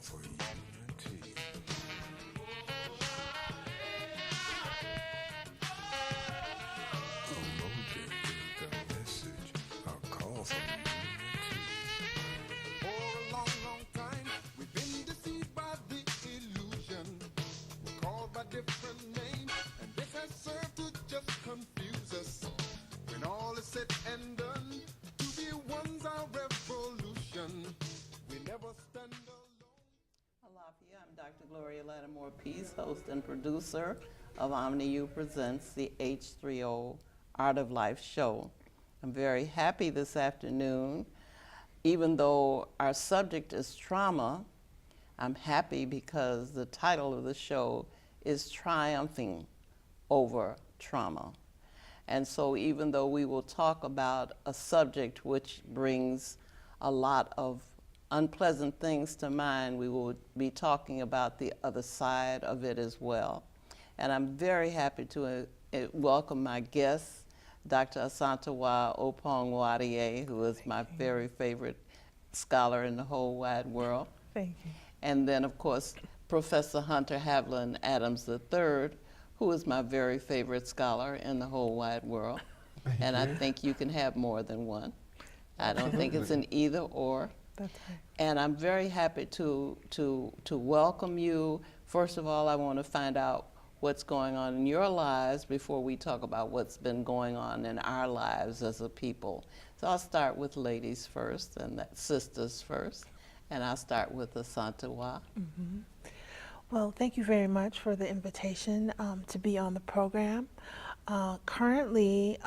for unity. Emotive is the message, a call for unity. For a long, long time, we've been deceived by the illusion. We're called by different names, and this has served to just confuse us. When all is said and done, to be one's our revolution. We never stand alone. Alafia, I'm Dr. Gloria Lattimore Peace, host and producer of Omni-U Presents the H3O Art of Life show. I'm very happy this afternoon. Even though our subject is trauma, I'm happy because the title of the show is Triumphing Over Trauma. And so even though we will talk about a subject which brings a lot of unpleasant things to mind, we will be talking about the other side of it as well. And I'm very happy to welcome my guest, Dr. Asantewa Opong-Wadiye, who is my very favorite scholar in the whole wide world. Thank you. And then, of course, Professor Hunter Haviland Adams III, who is my very favorite scholar in the whole wide world. And I think you can have more than one. I don't think it's an either or. That's right. And I'm very happy to welcome you. First of all, I want to find out what's going on in your lives before we talk about what's been going on in our lives as a people. So I'll start with ladies first, and sisters first, and I'll start with Asantewa. Mm-hmm. Well, thank you very much for the invitation to be on the program. Currently,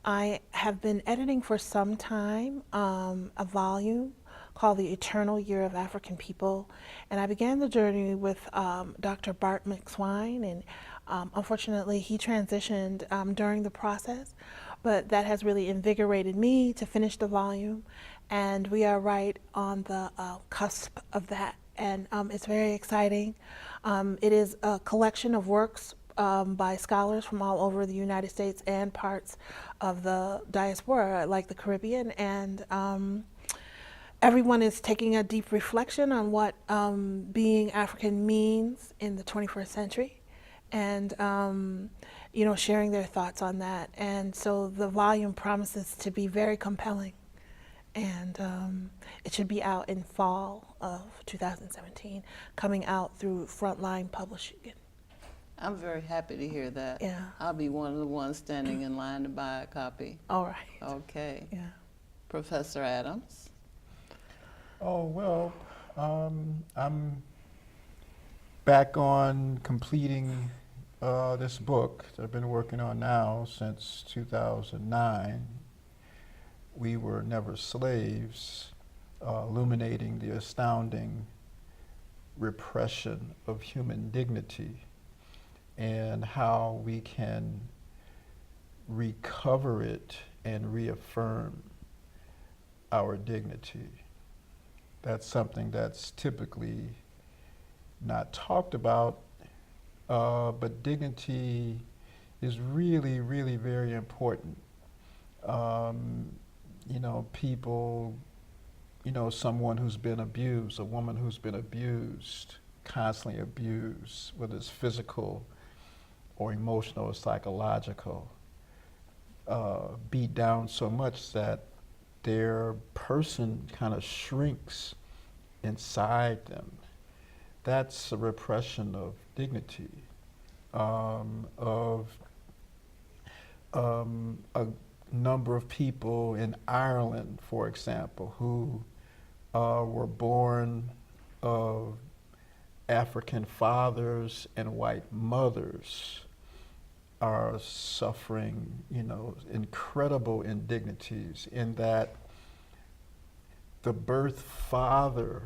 I have been editing for some time a volume called The Eternal Year of African People, and I began the journey with Dr. Bart McSwine, and unfortunately he transitioned during the process, but that has really invigorated me to finish the volume, and we are right on the cusp of that, and it's very exciting. It is a collection of works by scholars from all over the United States and parts of the diaspora, like the Caribbean, and everyone is taking a deep reflection on what being African means in the 21st century, and you know, sharing their thoughts on that. And so the volume promises to be very compelling, and it should be out in fall of 2017, coming out through Frontline Publishing. I'm very happy to hear that. Yeah. I'll be one of the ones standing in line to buy a copy. All right. Okay. Yeah. Professor Adams. Oh, well, I'm back on completing this book that I've been working on now since 2009. We Were Never Slaves, illuminating the astounding repression of human dignity and how we can recover it and reaffirm our dignity. That's something that's typically not talked about, but dignity is really, really very important. You know, people, you know, someone who's been abused, a woman who's been abused, constantly abused, whether it's physical or emotional or psychological, beat down so much that their person kind of shrinks inside them. That's a repression of dignity, of a number of people in Ireland, for example, who were born of African fathers and white mothers are suffering, you know, incredible indignities in that the birth father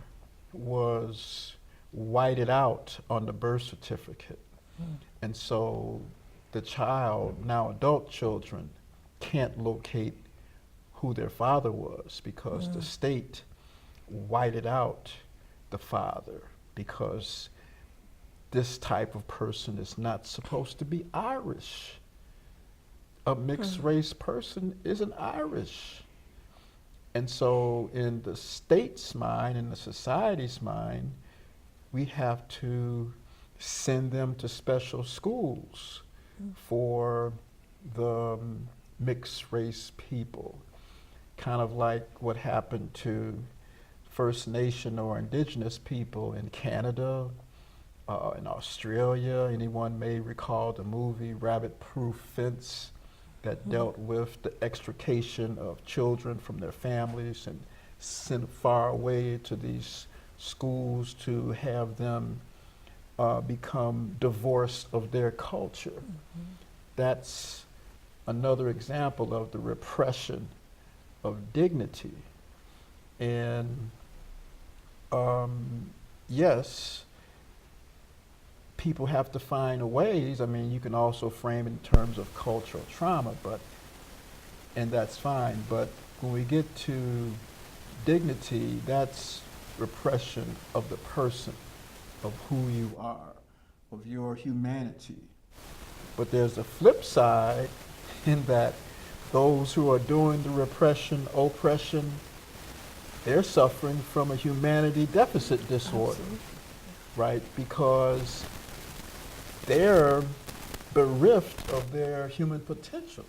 was whited out on the birth certificate. And so the child, now adult children, can't locate who their father was because the state whited out the father because this type of person is not supposed to be Irish. A mixed race person isn't Irish. And so in the state's mind, in the society's mind, we have to send them to special schools for the mixed race people, kind of like what happened to First Nation or Indigenous people in Canada, in Australia. Anyone may recall the movie Rabbit Proof Fence that dealt with the extrication of children from their families and sent far away to these schools to have them become divorced of their culture. That's another example of the repression of dignity. And yes, people have to find ways. I mean, you can also frame it in terms of cultural trauma, and that's fine. But when we get to dignity, that's repression of the person, of who you are, of your humanity. But there's a flip side in that those who are doing the repression, oppression, they're suffering from a humanity deficit disorder, Absolutely. right? Because they're bereft of their human potential,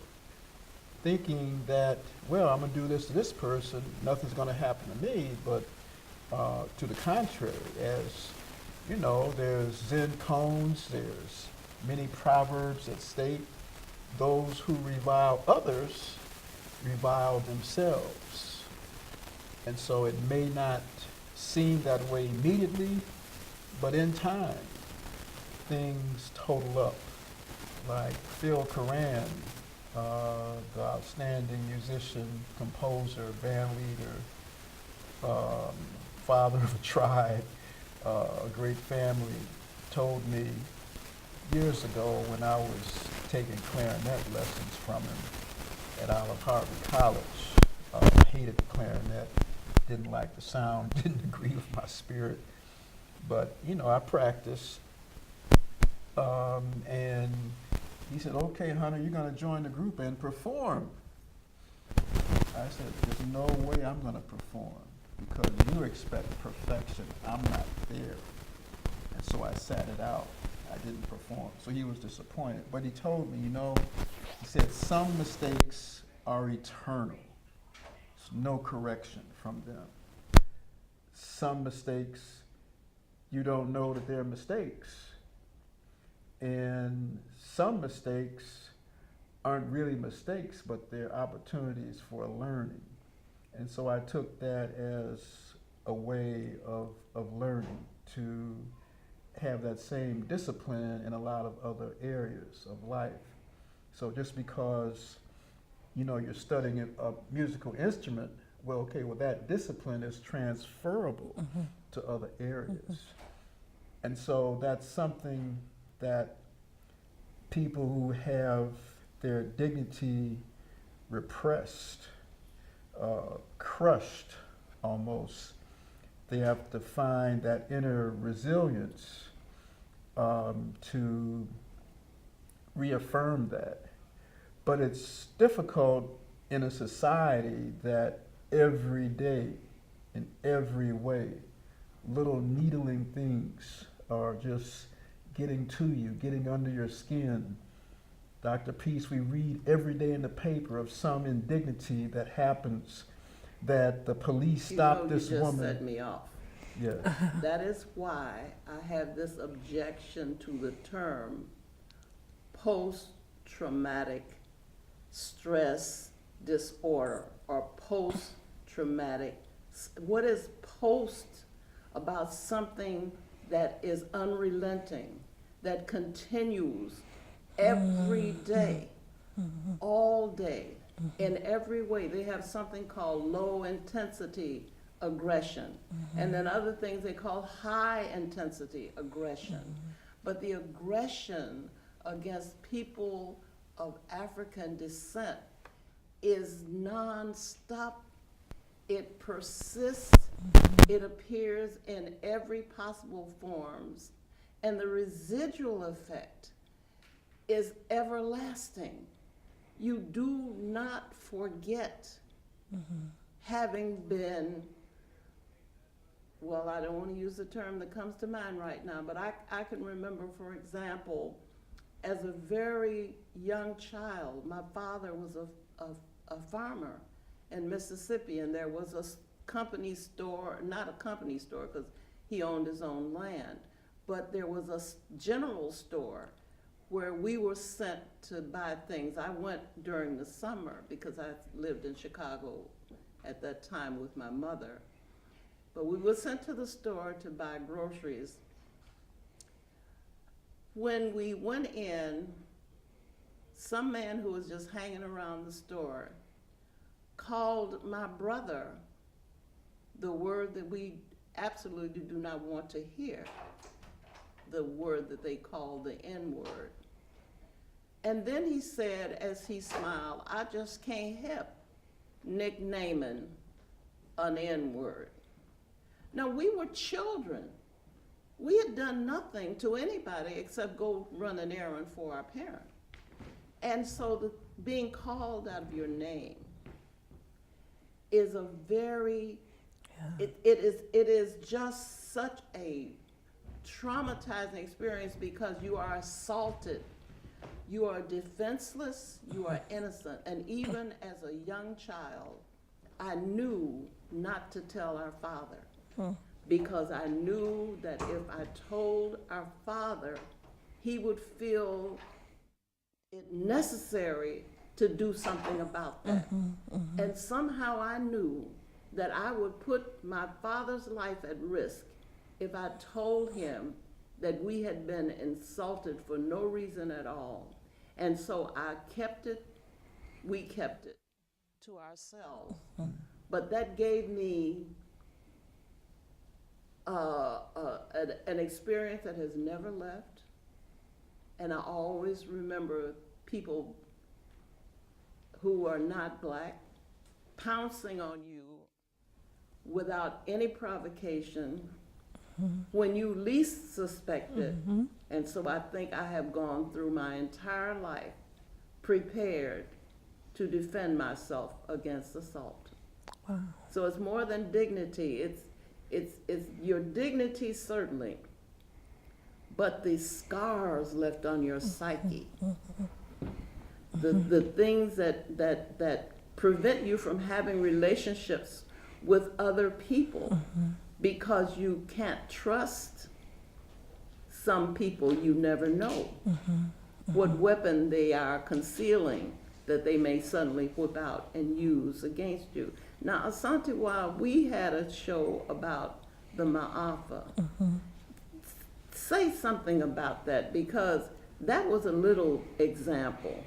thinking that, well, I'm gonna do this to this person, nothing's gonna happen to me, but to the contrary, as you know, there's Zen koans, there's many proverbs that state those who revile others revile themselves. And so it may not seem that way immediately, but in time, things total up. Like Phil Coran, the outstanding musician, composer, band leader, father of a tribe, a great family, told me years ago when I was taking clarinet lessons from him at Olive Harvey College. Hated the clarinet, didn't like the sound, didn't agree with my spirit, but you know, I practiced. And he said, okay, Hunter, you're gonna join the group and perform. I said, there's no way I'm gonna perform because you expect perfection. I'm not there. And so I sat it out. I didn't perform. So he was disappointed. But he told me, you know, he said, some mistakes are eternal. There's no correction from them. Some mistakes, you don't know that they're mistakes. And some mistakes aren't really mistakes, but they're opportunities for learning. And so I took that as a way of learning, to have that same discipline in a lot of other areas of life. So just because, you know, you're studying a musical instrument, well, okay, well, that discipline is transferable to other areas. And so that's something that people who have their dignity repressed, crushed almost, they have to find that inner resilience to reaffirm that. But it's difficult in a society that every day, in every way, little needling things are just getting to you, getting under your skin. Dr. Peace, we read every day in the paper of some indignity that happens, that the police stopped this woman. You just set me off. Yeah. That is why I have this objection to the term post-traumatic stress disorder or post-traumatic. What is post about something that is unrelenting, that continues every day, all day, in every way? They have something called low intensity aggression, and then other things they call high intensity aggression. But the aggression against people of African descent is non-stop. It persists. It appears in every possible forms, and the residual effect is everlasting. You do not forget having been, well, I don't want to use the term that comes to mind right now, but I can remember, for example, as a very young child, my father was a farmer in Mississippi, and there was a company store, not a company store because he owned his own land, but there was a general store where we were sent to buy things. I went during the summer because I lived in Chicago at that time with my mother. But we were sent to the store to buy groceries. When we went in, some man who was just hanging around the store called my brother the word that we absolutely do not want to hear, the word that they call the N-word. And then he said, as he smiled, I just can't help nicknaming an N-word. Now, we were children. We had done nothing to anybody except go run an errand for our parent. And so being called out of your name is a very, it is just such a traumatizing experience because you are assaulted. You are defenseless, you are innocent. And even as a young child, I knew not to tell our father. Because I knew that if I told our father, he would feel it necessary to do something about that. And somehow I knew that I would put my father's life at risk if I told him that we had been insulted for no reason at all. And so we kept it to ourselves. But that gave me an experience that has never left. And I always remember people who are not Black pouncing on you without any provocation when you least suspect it. And so I think I have gone through my entire life prepared to defend myself against assault. Wow. So it's more than dignity. It's your dignity, certainly, but the scars left on your psyche, the things that prevent you from having relationships with other people because you can't trust some people you never know what weapon they are concealing that they may suddenly whip out and use against you. Now, Asante, while we had a show about the Ma'afa, say something about that, because that was a little example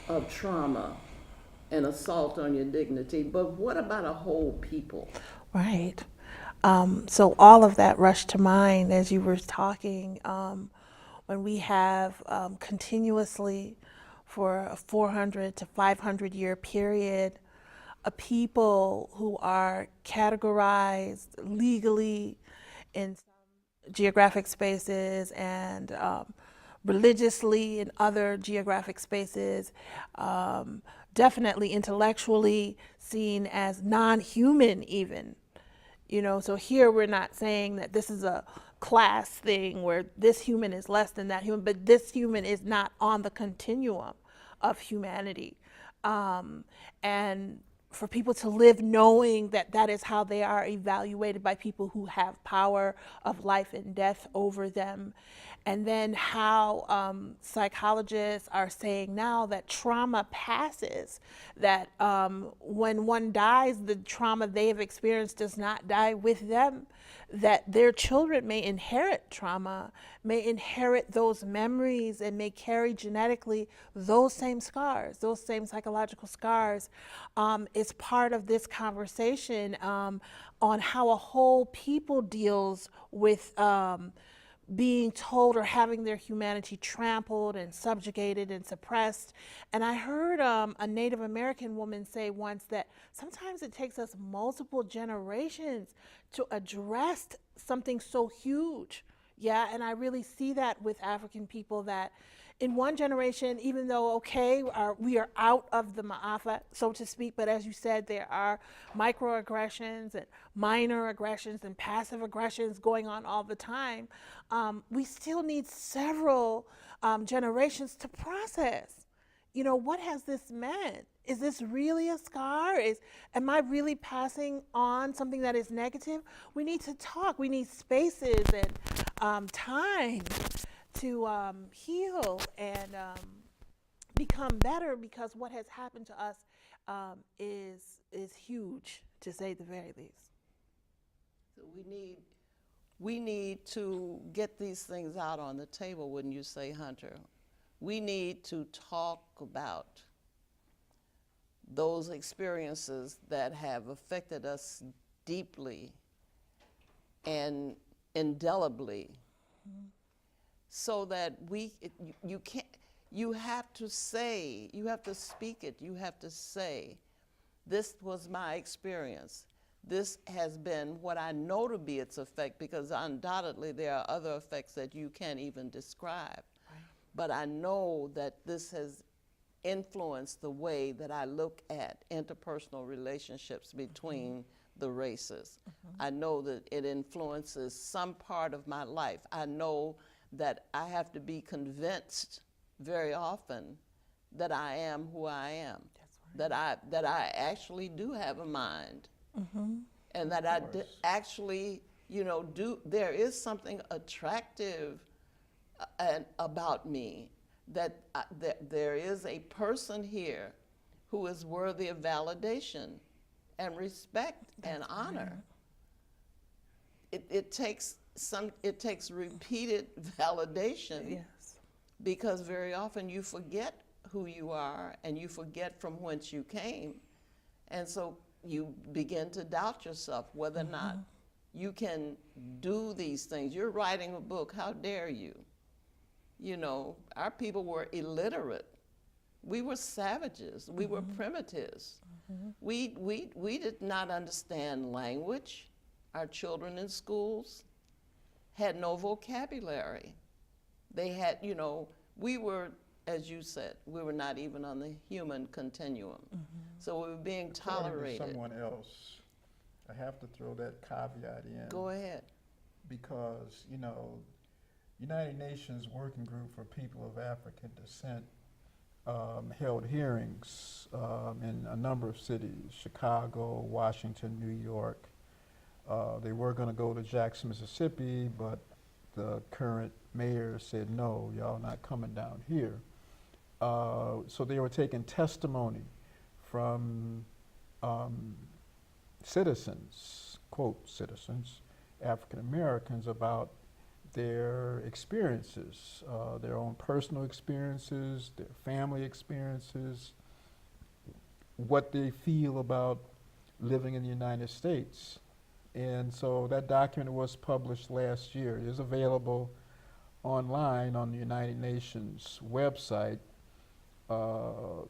of trauma and assault on your dignity, but what about a whole people? Right. So all of that rushed to mind as you were talking. When we have continuously for a 400 to 500 year period, a people who are categorized legally in some geographic spaces and religiously in other geographic spaces, definitely intellectually seen as non-human even. You know, so here we're not saying that this is a class thing where this human is less than that human, but this human is not on the continuum of humanity. And for people to live knowing that that is how they are evaluated by people who have power of life and death over them. And then how psychologists are saying now that trauma passes, that when one dies, the trauma they have experienced does not die with them, that their children may inherit trauma, may inherit those memories, and may carry genetically those same scars, those same psychological scars. Is part of this conversation on how a whole people deals with being told or having their humanity trampled and subjugated and suppressed. And I heard a Native American woman say once that sometimes it takes us multiple generations to address something so huge. Yeah, and I really see that with African people that in one generation, even though, okay, we are out of the ma'afa, so to speak, but as you said, there are microaggressions and minor aggressions and passive aggressions going on all the time. We still need several generations to process. You know, what has this meant? Is this really a scar? Am I really passing on something that is negative? We need to talk. We need spaces and time to heal and become better, because what has happened to us is huge, to say the very least. So we need to get these things out on the table, wouldn't you say, Hunter? We need to talk about those experiences that have affected us deeply and indelibly, so that you can't, you have to say, you have to speak it, you have to say, this was my experience. This has been what I know to be its effect, because undoubtedly there are other effects that you can't even describe. Right. But I know that this has influenced the way that I look at interpersonal relationships between the races. I know that it influences some part of my life. I know that I have to be convinced very often that I am who I am. That's right. That I actually do have a mind. And that I actually, there is something attractive about me, that there is a person here who is worthy of validation and respect and honor. It takes repeated validation. Yes. Because very often you forget who you are and you forget from whence you came, and so you begin to doubt yourself whether or not you can do these things. You're writing a book, how dare you? You know, our people were illiterate. We were savages. We were primitives. We did not understand language. Our children in schools had no vocabulary. They had, we were, as you said, we were not even on the human continuum. So we were being tolerated. According to someone else, I have to throw that caveat in. Go ahead. Because, United Nations Working Group for People of African Descent held hearings in a number of cities, Chicago, Washington, New York. They were going to go to Jackson, Mississippi, but the current mayor said, no, y'all not coming down here. So they were taking testimony from citizens, quote, citizens, African Americans, about their experiences, their own personal experiences, their family experiences, what they feel about living in the United States. And so that document was published last year. It is available online on the United Nations website, the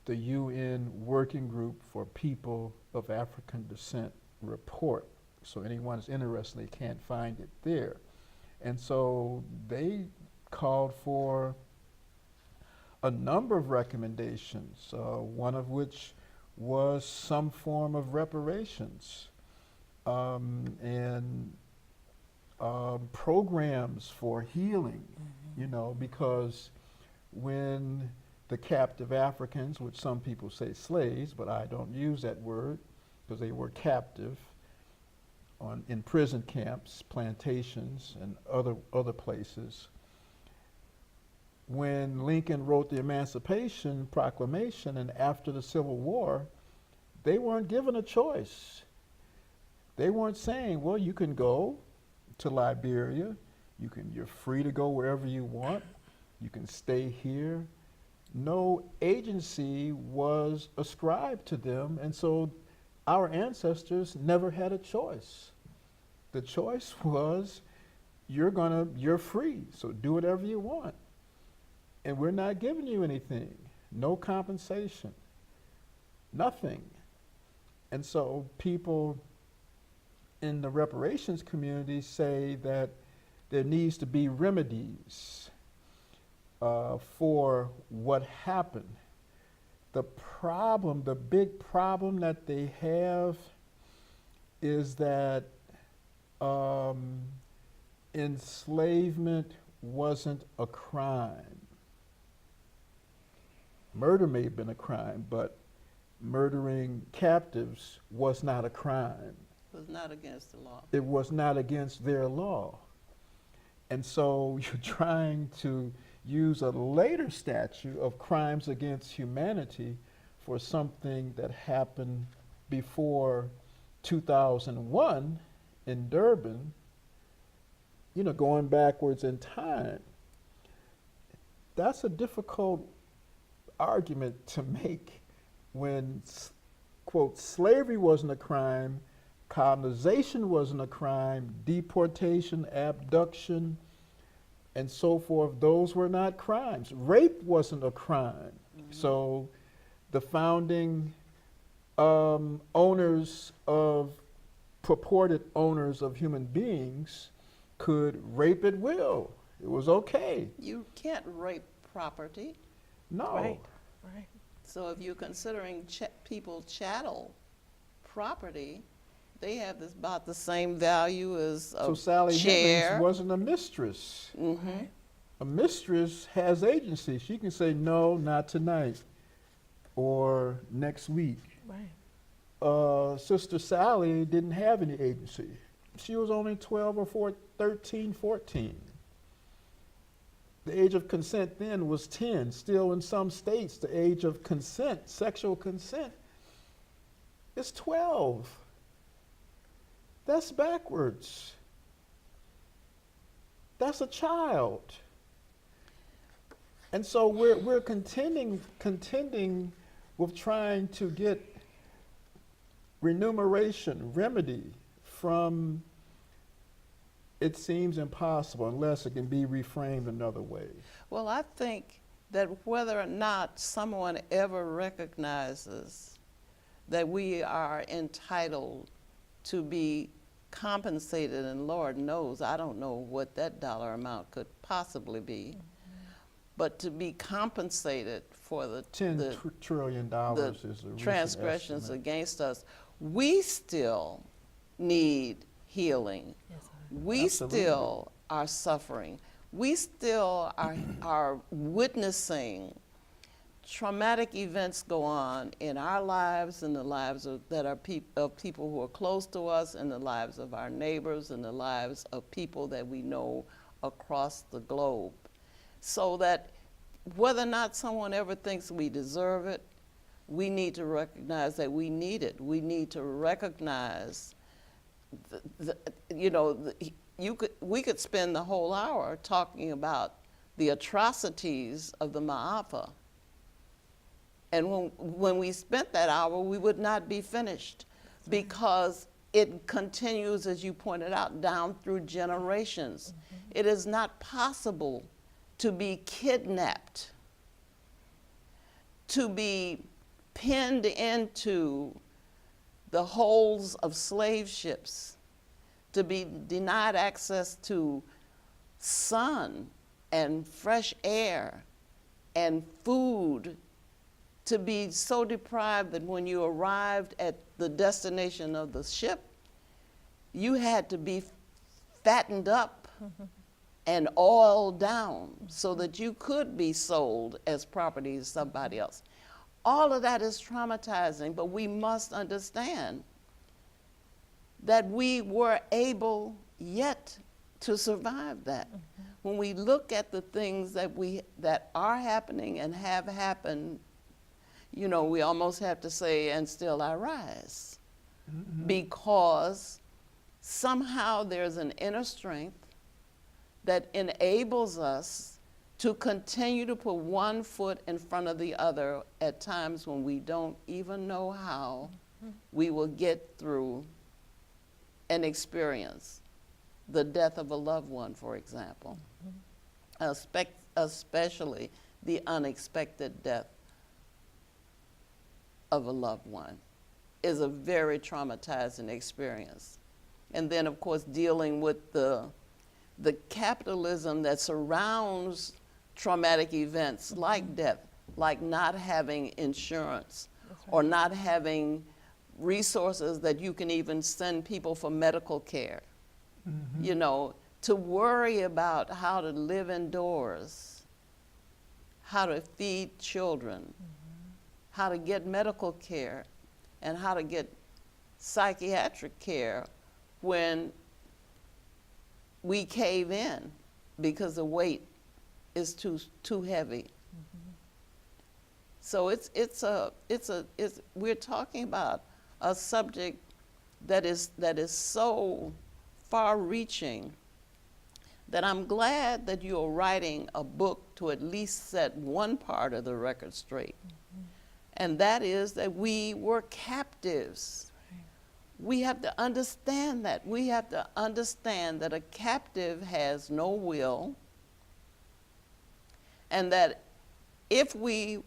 UN Working Group for People of African Descent report. So anyone who's interested, they can't find it there. And so they called for a number of recommendations, one of which was some form of reparations and programs for healing, because when the captive Africans, which some people say slaves, but I don't use that word because they were captive in prison camps, plantations, and other places. When Lincoln wrote the Emancipation Proclamation and after the Civil War, they weren't given a choice. They weren't saying, well, you can go to Liberia, you're free to go wherever you want, you can stay here. No agency was ascribed to them, and so our ancestors never had a choice. The choice was, you're free, so do whatever you want. And we're not giving you anything, no compensation, nothing. And so people in the reparations community say that there needs to be remedies for what happened. The problem, the big problem that they have is that enslavement wasn't a crime. Murder may have been a crime, but murdering captives was not a crime. It was not against the law. It was not against their law. And so you're trying to use a later statute of crimes against humanity for something that happened before 2001 in Durban, you know, going backwards in time. That's a difficult argument to make when, quote, slavery wasn't a crime, colonization wasn't a crime, deportation, abduction, and so forth, those were not crimes. Rape wasn't a crime. So the founding owners of, purported owners of human beings could rape at will. It was okay. You can't rape property. No. Right, right. So if you're considering people chattel property, they have this about the same value as a So Sally chair. Hemings wasn't a mistress. Mm-hmm. A mistress has agency. She can say, no, not tonight, or next week. Right. Sister Sally didn't have any agency. She was only 12 or 13, 14. The age of consent then was 10. Still in some states, the age of consent, sexual consent, is 12. That's backwards. That's a child. And so we're contending with trying to get remuneration, remedy from, it seems impossible unless it can be reframed another way. Well, I think that whether or not someone ever recognizes that we are entitled to be compensated, and Lord knows, I don't know what that dollar amount could possibly be, but to be compensated for the $10 trillion the is the recent transgressions estimate. against us, we still need healing. Yes, sir. We Absolutely. still are suffering. We still are witnessing traumatic events go on in our lives and the lives of people who are close to us, and the lives of our neighbors, and the lives of people that we know across the globe. So that whether or not someone ever thinks we deserve it, we need to recognize that we need it. We need to recognize, we could spend the whole hour talking about the atrocities of the Ma'afa. And when we spent that hour, we would not be finished, because it continues, as you pointed out, down through generations. Mm-hmm. It is not possible to be kidnapped, to be pinned into the holds of slave ships, to be denied access to sun and fresh air and food, to be so deprived that when you arrived at the destination of the ship, you had to be fattened up and oiled down so that you could be sold as property to somebody else. All of that is traumatizing, but we must understand that we were able yet to survive that. Mm-hmm. When we look at the things that are happening and have happened, we almost have to say, and still I rise. Mm-hmm. Because somehow there's an inner strength that enables us to continue to put one foot in front of the other at times when we don't even know how we will get through an experience. The death of a loved one, for example. Especially the unexpected death of a loved one is a very traumatizing experience. And then, of course, dealing with the the capitalism that surrounds traumatic events like death, like not having insurance or not having resources that you can even send people for medical care. You know, to worry about how to live indoors, how to feed children, how to get medical care, and how to get psychiatric care when we cave in because the weight is too heavy. So we're talking about a subject that is so far-reaching that I'm glad that you're writing a book to at least set one part of the record straight. And that is that we were captives. We have to understand that. We have to understand that a captive has no will, and that if we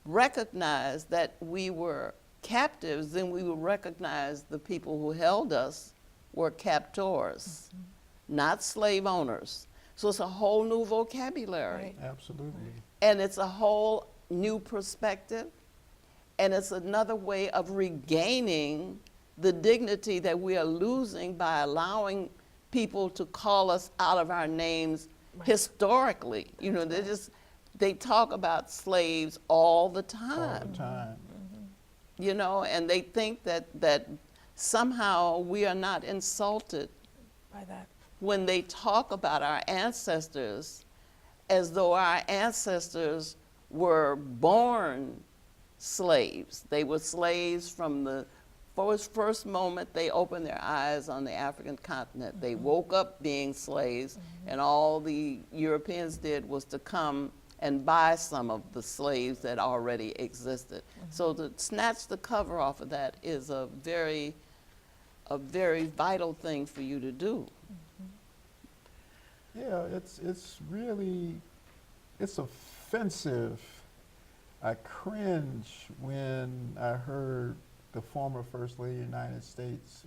recognize that we were captives, then we will recognize the people who held us were captors, not slave owners. So it's a whole new vocabulary. Absolutely. And it's a whole new perspective. And it's another way of regaining the dignity that we are losing by allowing people to call us out of our names historically. You know, they talk about slaves all the time. All the time. You know, and they think that somehow we are not insulted by that. when they talk about our ancestors as though our ancestors were born slaves. They were slaves from the first moment they opened their eyes on the African continent. They woke up being slaves, and all the Europeans did was to come and buy some of the slaves that already existed. So to snatch the cover off of that is a very vital thing for you to do. Yeah, it's really, it's offensive. I cringe when I heard the former First Lady of the United States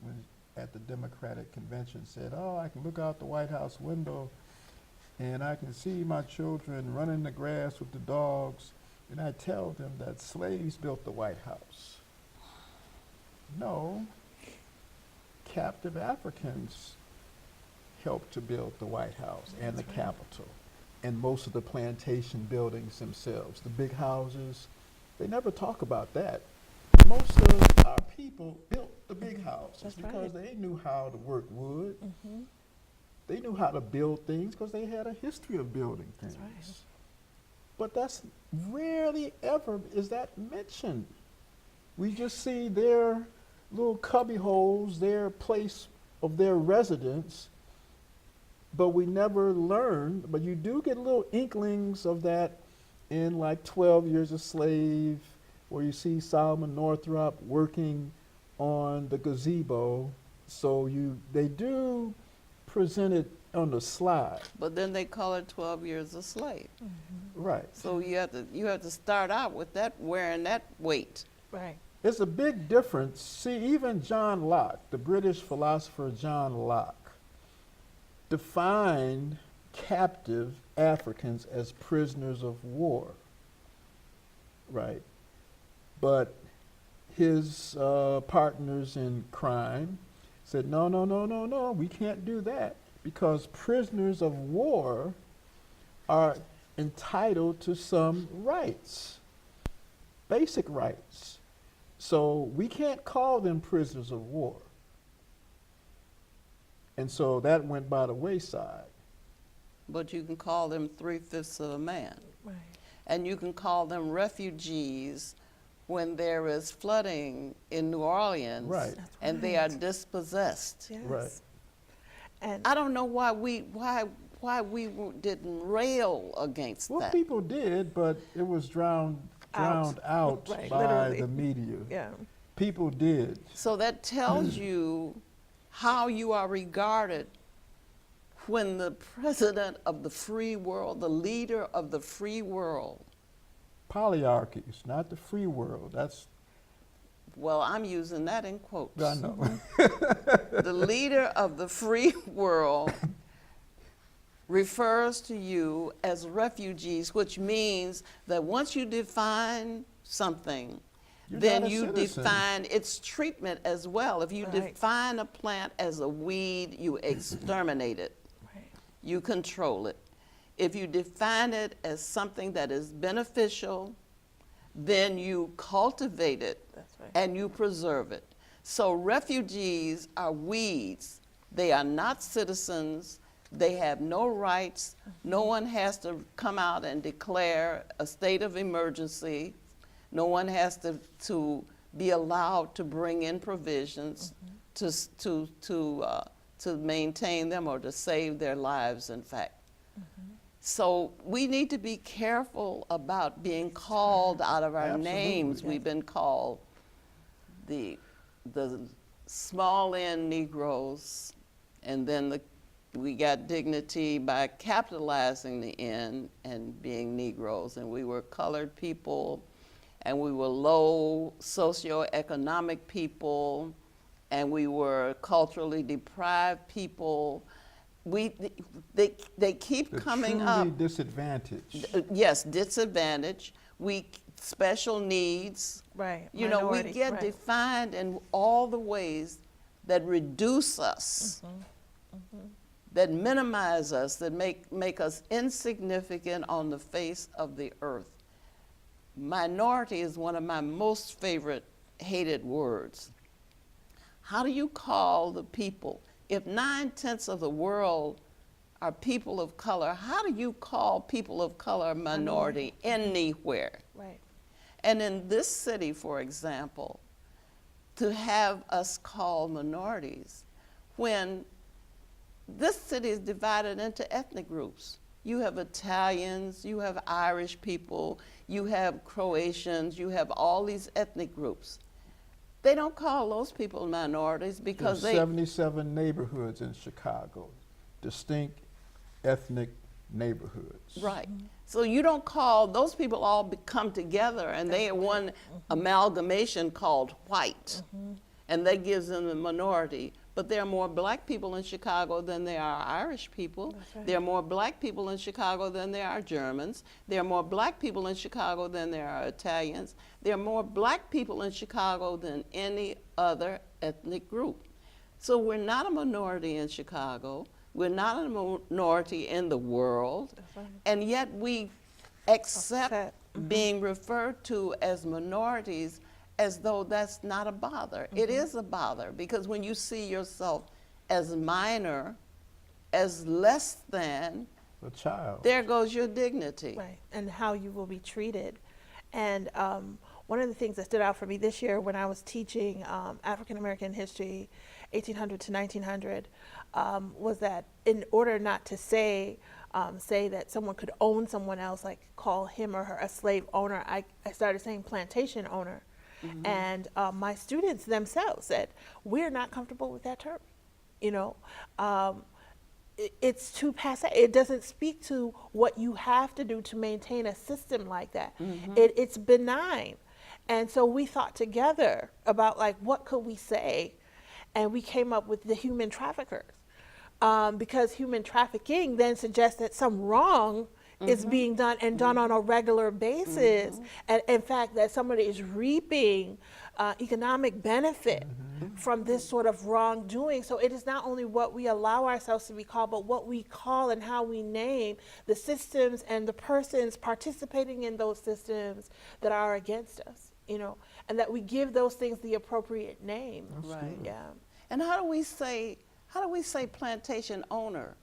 at the Democratic Convention said, "Oh, I can look out the White House window and I can see my children running in the grass with the dogs, and I tell them that slaves built the White House." No, captive Africans helped to build the White House and the Capitol and most of the plantation buildings themselves, the big houses. They never talk about that. Most of our people built the big houses because they knew how to work wood. They knew how to build things because they had a history of building things. But that's rarely ever is that mentioned. We just see their little cubby holes, their place of their residence, but we never learn. But you do get little inklings of that in like 12 Years a Slave, where you see Solomon Northrop working on the gazebo. So they do present it on the slide. But then they call it 12 Years a Slave. Right. So you have to start out with that, wearing that weight. Right. It's a big difference. See, even John Locke, the British philosopher John Locke, defined captive Africans as prisoners of war, right? But his partners in crime said, no, we can't do that because prisoners of war are entitled to some rights, basic rights. So we can't call them prisoners of war. And so that went by the wayside. But you can call them 3/5 of a man. Right. And you can call them refugees when there is flooding in New Orleans, Right. and they are dispossessed. Yes. Right. And I don't know why we didn't rail against Well, that. people did, but it was drowned out Right, by literally. the media. yeah. People did. So that tells you how you are regarded when the president of the free world, the leader of the free world, Polyarchies, not the free world. That's, well, I'm using that in quotes. I know. The leader of the free world refers to you as refugees, which means that once you define something, You're then not a you citizen. define its treatment as well. If you Right. define a plant as a weed, you exterminate it, Right. you control it. If you define it as something that is beneficial, then you cultivate it That's right. and you preserve it. So refugees are weeds. They are not citizens. They have no rights. No one has to come out and declare a state of emergency. No one has to be allowed to bring in provisions to maintain them or to save their lives, in fact. So we need to be careful about being called out of our Absolutely. names. We've been called the small N Negroes, and then we got dignity by capitalizing the N and being Negroes, and we were colored people, and we were low socioeconomic people, and we were culturally deprived people. They keep The coming truly up. disadvantaged. Yes, disadvantage. Special needs. Right. You know, we Minority, get right. defined in all the ways that reduce us, that minimize us, that make us insignificant on the face of the earth. Minority is one of my most favorite hated words. How do you call the people? If 9/10 of the world are people of color, how do you call people of color minority anywhere? Right. And in this city, for example, to have us called minorities, when this city is divided into ethnic groups. You have Italians, you have Irish people, you have Croatians, you have all these ethnic groups. They don't call those people minorities because There's 77 neighborhoods in Chicago, distinct ethnic neighborhoods. Right. So you don't call, those people all come together and they are one amalgamation called white. And that gives them the minority. But there are more black people in Chicago than there are Irish people. right. There are more black people in Chicago than there are Germans. There are more black people in Chicago than there are Italians. There are more black people in Chicago than any other ethnic group. So we're not a minority in Chicago. We're not a minority in the world. right. And yet we accept Upset. being referred to as minorities as though that's not a bother. It is a bother because when you see yourself as minor, as less than, A child. there goes your dignity. Right, and how you will be treated. And one of the things that stood out for me this year when I was teaching African American history, 1800 to 1900, was that in order not to say that someone could own someone else, like call him or her a slave owner, I started saying plantation owner. And my students themselves said, we're not comfortable with that term. You know, it's too passe. It doesn't speak to what you have to do to maintain a system like that. It's benign. And so we thought together about like, what could we say? And we came up with the human traffickers. Because human trafficking then suggests that some wrong is being done and done on a regular basis. And in fact, that somebody is reaping economic benefit from this sort of wrongdoing. So it is not only what we allow ourselves to be called, but what we call and how we name the systems and the persons participating in those systems that are against us, you know, and that we give those things the appropriate name. Right. Yeah. And how do we say plantation owner?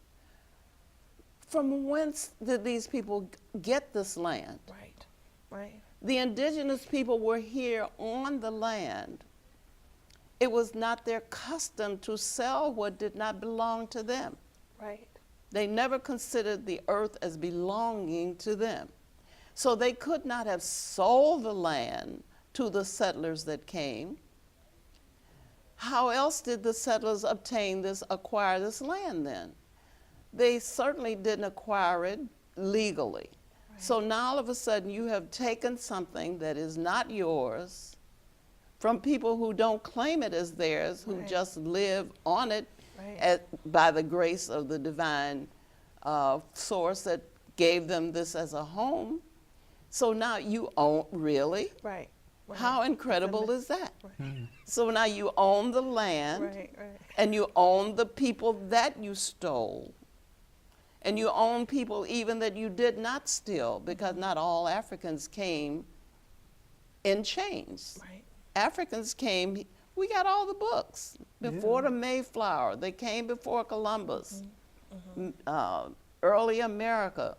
From whence did these people get this land? Right. Right. The indigenous people were here on the land. It was not their custom to sell what did not belong to them. Right. They never considered the earth as belonging to them. So they could not have sold the land to the settlers that came. How else did the settlers acquire this land then? They certainly didn't acquire it legally. Right. So now all of a sudden you have taken something that is not yours from people who don't claim it as theirs, who Right. just live on it Right. by the grace of the divine source that gave them this as a home. So now you own, really? Right. Right. How incredible is that? Right. So now you own the land, Right. Right. and you own the people that you stole. And you own people even that you did not steal, because not all Africans came in chains. Right. Africans came, we got all the books before Yeah. the Mayflower. They came before Columbus. Early America.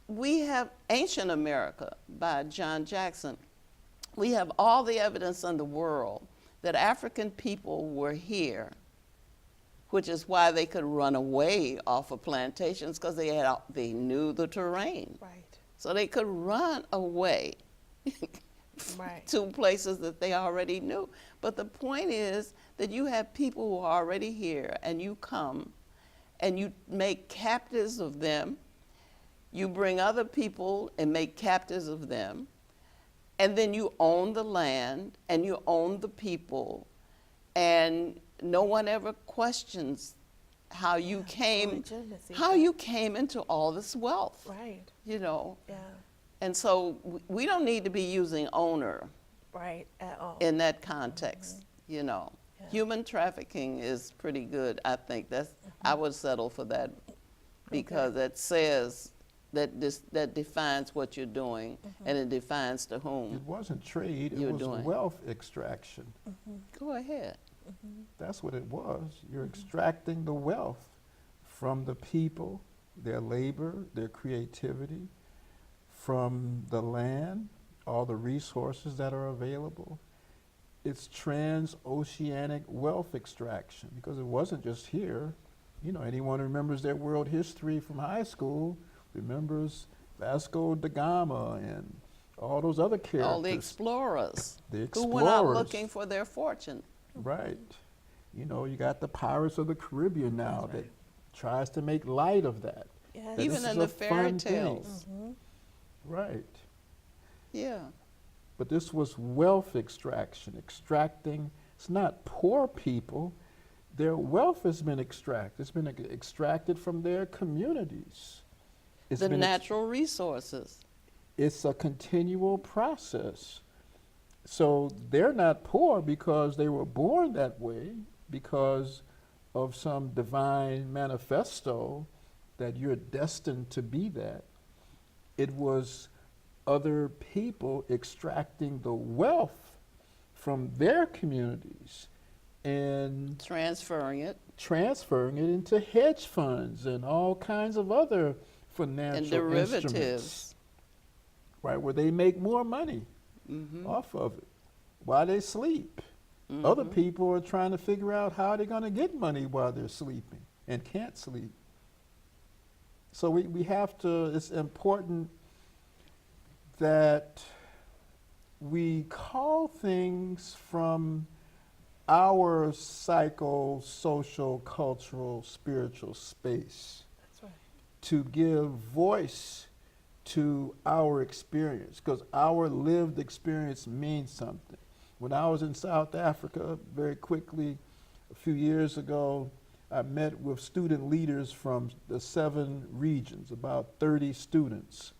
We have Ancient America by John Jackson. We have all the evidence in the world that African people were here, which is why they could run away off of plantations, because they knew the terrain. Right. So they could run away Right. to places that they already knew. But the point is that you have people who are already here, and you come and you make captives of them. You bring other people and make captives of them. And then you own the land and you own the people. And no one ever questions how you came, legitimacy, how right. you came into all this wealth. Right. You know. Yeah. And so we don't need to be using owner Right. At all. in that context, you know. Yeah. Human trafficking is pretty good, I think. I would settle for that, because it says that defines what you're doing, and it defines to It whom. wasn't trade, it You're was doing. wealth extraction. Go ahead. That's what it was. You're extracting the wealth from the people, their labor, their creativity, from the land, all the resources that are available. It's transoceanic wealth extraction, because it wasn't just here. You know, anyone who remembers their world history from high school remembers Vasco da Gama and all those other characters. All the explorers, The who went out explorers. looking for their fortune. Right. You know, you got the Pirates of the Caribbean now that tries to make light of that. Yes. That Even this is in the a fairy fun thing. tales. Right. Yeah. But this was wealth extraction, extracting. It's not poor people. Their wealth has been extracted. It's been extracted from their communities. It's The been natural resources. it's a continual process. So they're not poor because they were born that way, because of some divine manifesto that you're destined to be that. It was other people extracting the wealth from their communities and Transferring it. transferring it into hedge funds and all kinds of other financial And instruments, derivatives. right, where they make more money off of it while they sleep. Other people are trying to figure out how they're going to get money while they're sleeping and can't sleep. So we have to, it's important that we call things from our psycho, social, cultural, spiritual space That's right. to give voice to our experience, because our lived experience means something. When I was in South Africa, very quickly, a few years ago, I met with student leaders from the 7 regions, about 30 students.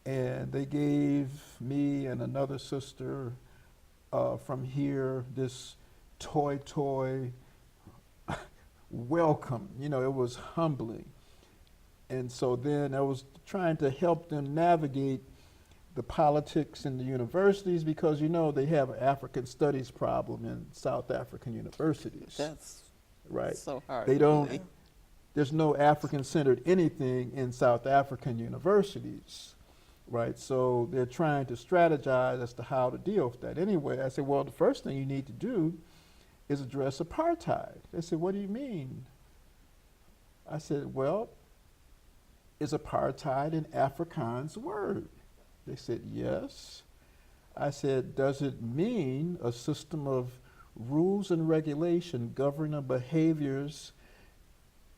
And they gave me and another sister from here this toy welcome. You know, it was humbling. And so then I was trying to help them navigate the politics in the universities, because, you know, they have an African studies problem in South African universities. That's right. so hard. They to don't, believe. there's no African-centered anything in South African universities, right? So they're trying to strategize as to how to deal with that. Anyway, I said, well, the first thing you need to do is address apartheid. They said, what do you mean? I said, well, is apartheid an Afrikaans word? They said, yes. I said, does it mean a system of rules and regulation governing behaviors,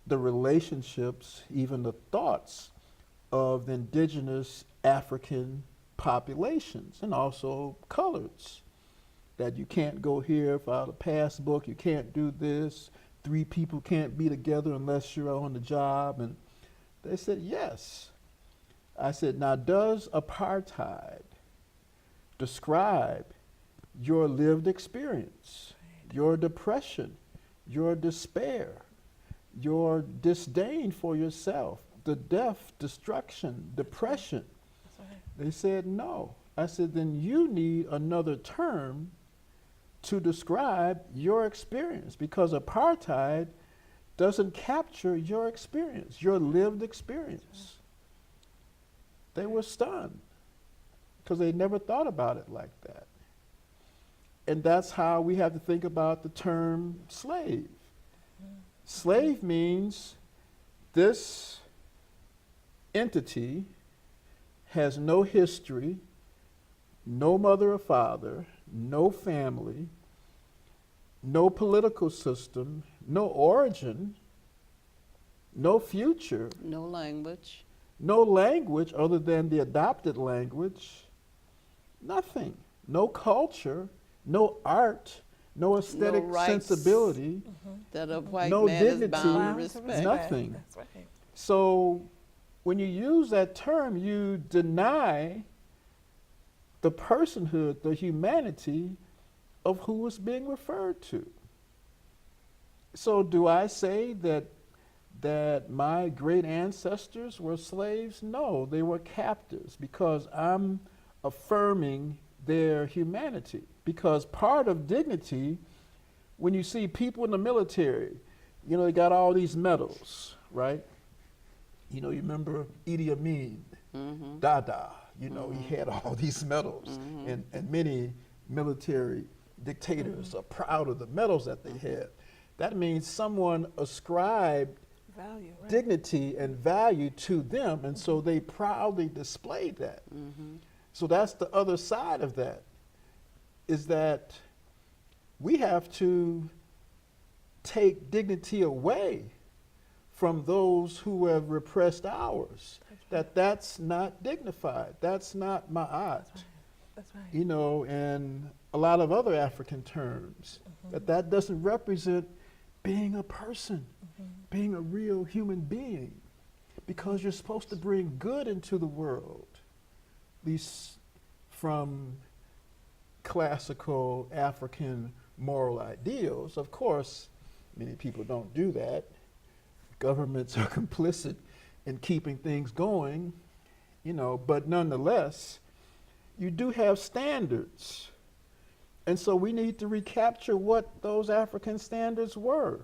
the relationships, even the thoughts of the indigenous African populations and also coloreds? That you can't go here without a passbook, you can't do this, 3 people can't be together unless you're on the job, and They said, yes. I said, now does apartheid describe your lived experience, your depression, your despair, your disdain for yourself, the death, destruction, depression? That's right. They said, no. I said, then you need another term to describe your experience, because apartheid doesn't capture your experience, your lived experience. They were stunned because they never thought about it like that. And that's how we have to think about the term slave. Slave means this entity has no history, no mother or father, no family, no political system, no origin, no future, No language. no language other than the adopted language, nothing, no culture, no art, no aesthetic rights. sensibility, That a white No man is dignity. bound to Bound to respect. Nothing. That's right. So when you use that term, you deny the personhood, the humanity of who is being referred to. So do I say that my great ancestors were slaves? No, they were captives, because I'm affirming their humanity. Because part of dignity, when you see people in the military, you know, they got all these medals, right? You know, you remember Idi Amin, Dada, you know, he had all these medals. And many military dictators are proud of the medals that they had. That means someone ascribed Value, right? dignity and value to them, and so they proudly displayed that. So that's the other side of that, is that we have to take dignity away from those who have repressed ours. That's not dignified. That's not ma'at. That's right. You know, and a lot of other African terms, that doesn't represent being a person, being a real human being, because you're supposed to bring good into the world, at least from classical African moral ideals. Of course, many people don't do that. Governments are complicit in keeping things going, you know, but nonetheless, you do have standards. And so we need to recapture what those African standards were.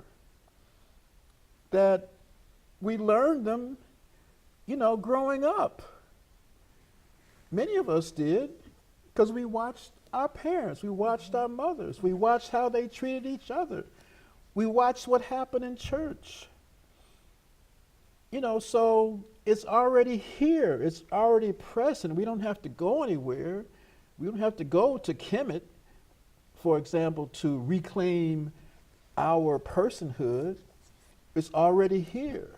That we learned them, you know, growing up. Many of us did, because we watched our parents, we watched our mothers, we watched how they treated each other. We watched what happened in church. You know, so it's already here, it's already present. We don't have to go anywhere. We don't have to go to Kemet, for example, to reclaim our personhood. It's already here.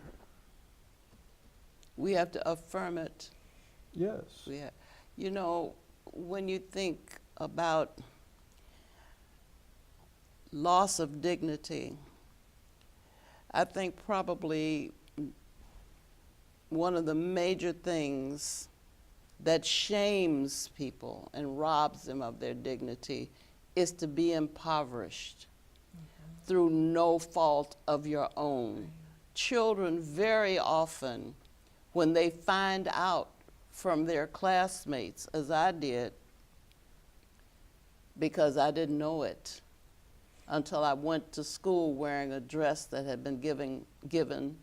We have to affirm it. Yes. You know, when you think about loss of dignity, I think probably one of the major things that shames people and robs them of their dignity is to be impoverished through no fault of your own. Children very often, when they find out from their classmates, as I did, because I didn't know it until I went to school wearing a dress that had been given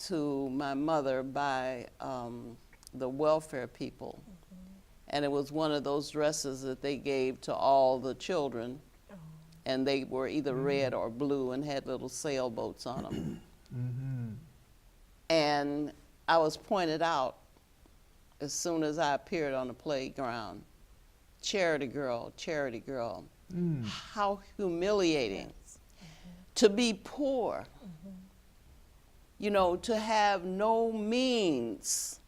to my mother by the welfare people. And it was one of those dresses that they gave to all the children, and they were either red or blue and had little sailboats on them. And I was pointed out as soon as I appeared on the playground. Charity girl, charity girl. How humiliating. To be poor, you know, to have no means,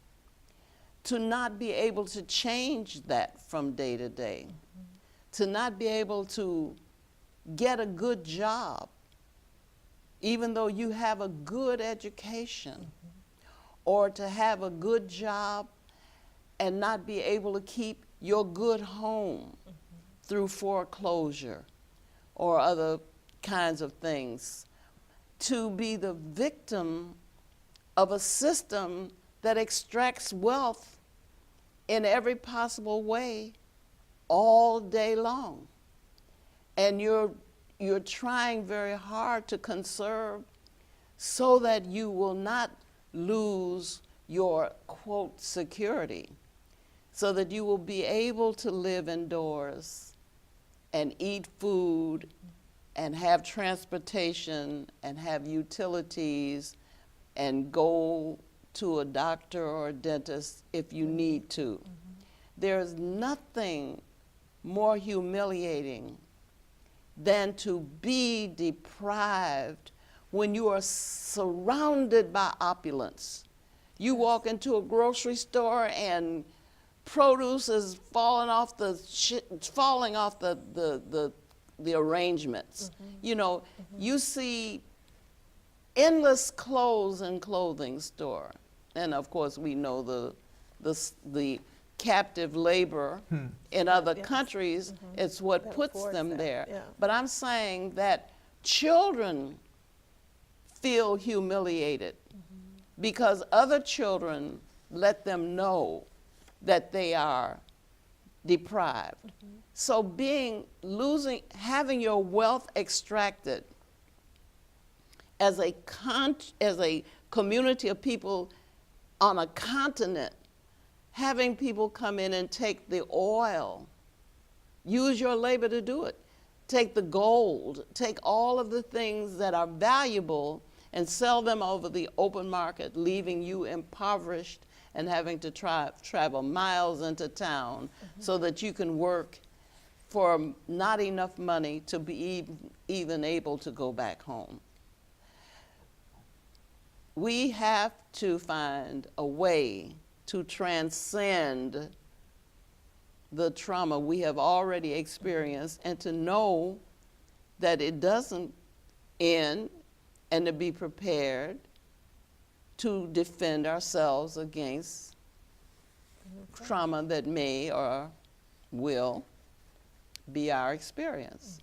to not be able to change that from day to day, to not be able to get a good job, even though you have a good education, or to have a good job and not be able to keep your good home through foreclosure or other kinds of things, to be the victim of a system that extracts wealth in every possible way all day long. And you're trying very hard to conserve so that you will not lose your, quote, security, so that you will be able to live indoors and eat food and have transportation and have utilities and go to a doctor or a dentist if you need to. There's nothing more humiliating than to be deprived when you are surrounded by opulence. You walk into a grocery store and produce is falling off the arrangements. You know, you see endless clothes in clothing store, and of course we know the captive labor in other countries. It's what That puts force them that, there. yeah. But I'm saying that children feel humiliated because other children let them know that they are deprived. So having your wealth extracted as a community of people on a continent, having people come in and take the oil, use your labor to do it, take the gold, take all of the things that are valuable and sell them over the open market, leaving you impoverished and having to travel miles into town so that you can work for not enough money to be even able to go back home. We have to find a way to transcend the trauma we have already experienced and to know that it doesn't end, and to be prepared to defend ourselves against trauma that may or will be our experience.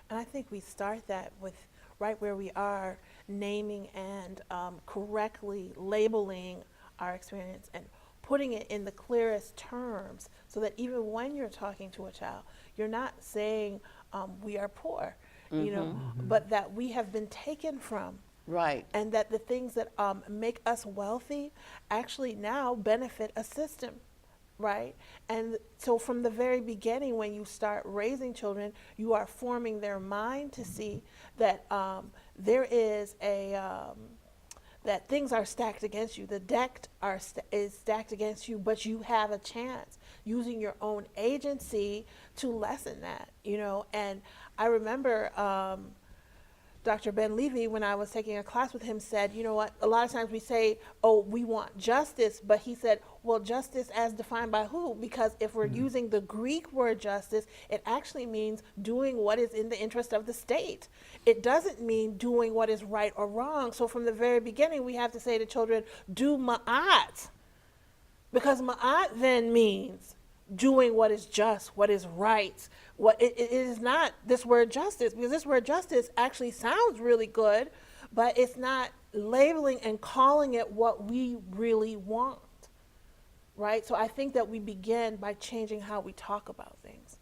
And I think we start that with right where we are, naming and correctly labeling our experience and putting it in the clearest terms so that even when you're talking to a child, you're not saying we are poor, you know, but that we have been taken from. Right. And that the things that make us wealthy actually now benefit a system, right? And so from the very beginning, when you start raising children, you are forming their mind to see that there is that things are stacked against you. The deck is stacked against you, but you have a chance using your own agency to lessen that, you know. And I remember Dr. Ben Levy, when I was taking a class with him, said, you know what, a lot of times we say, oh, we want justice, but he said, well, justice as defined by who? Because if we're using the Greek word justice, it actually means doing what is in the interest of the state. It doesn't mean doing what is right or wrong. So from the very beginning, we have to say to children, do ma'at. Because ma'at then means doing what is just, what is right. What it is not this word justice, because this word justice actually sounds really good, but it's not labeling and calling it what we really want, right? So I think that we begin by changing how we talk about things.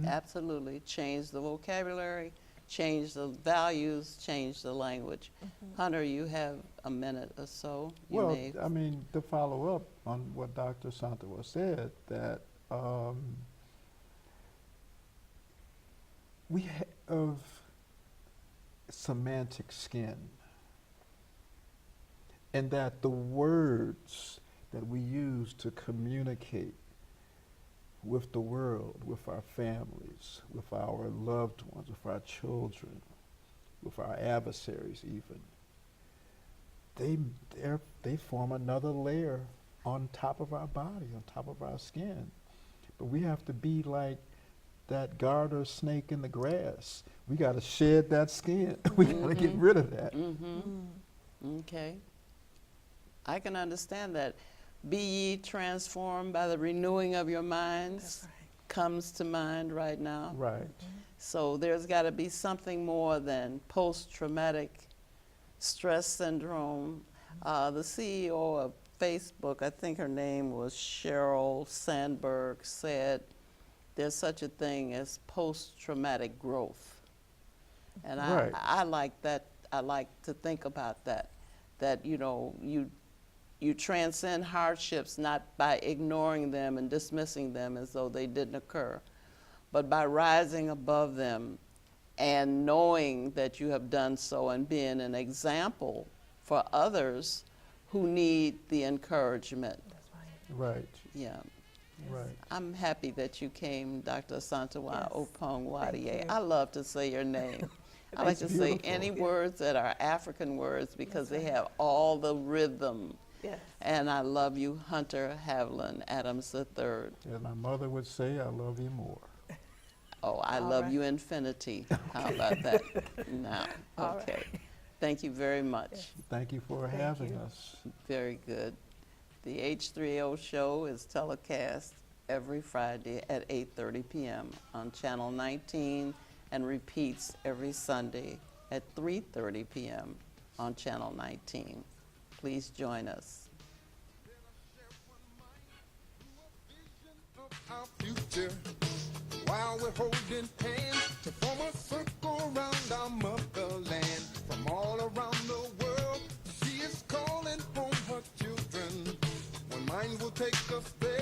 Absolutely. Change the vocabulary, change the values, change the language. Hunter, you have a minute or so. Well, I mean, to follow up on what Dr. Santawa said, that we have semantic skin, and that the words that we use to communicate with the world, with our families, with our loved ones, with our children, with our adversaries even, they form another layer on top of our body, on top of our skin. But we have to be like that garter snake in the grass. We got to shed that skin. We got to get rid of that. Okay. I can understand that. Be ye transformed by the renewing of your minds. That's right. Comes to mind right now. Right. So there's got to be something more than post-traumatic stress syndrome. The CEO of Facebook, I think her name was Sheryl Sandberg, said there's such a thing as post-traumatic growth. And Right. I like that. I like to think about that, you know, you transcend hardships not by ignoring them and dismissing them as though they didn't occur, but by rising above them and knowing that you have done so and being an example for others who need the encouragement. That's right. Right. Yeah. Right. I'm happy that you came, Dr. Santawa Yes. Opong Thank Wadiye. you. I love to say your name. I like to That's say beautiful. any Yeah. words that are African words because That's they right. have all the rhythm. Yes. And I love you, Hunter Havlin Adams III. As my mother would say, I love you more. Oh, I All love right. you infinity. How about that? Now, All okay. right. Thank you very much. Yes. Thank you for Thank having you. us. Very good. The H3O show is telecast every Friday at 8:30 p.m. on Channel 19 and repeats every Sunday at 3:30 p.m. on Channel 19. Please join us. Our future while we're holding hands to form a circle around our motherland. From all around the world, she is calling home her children. One mind will take us there.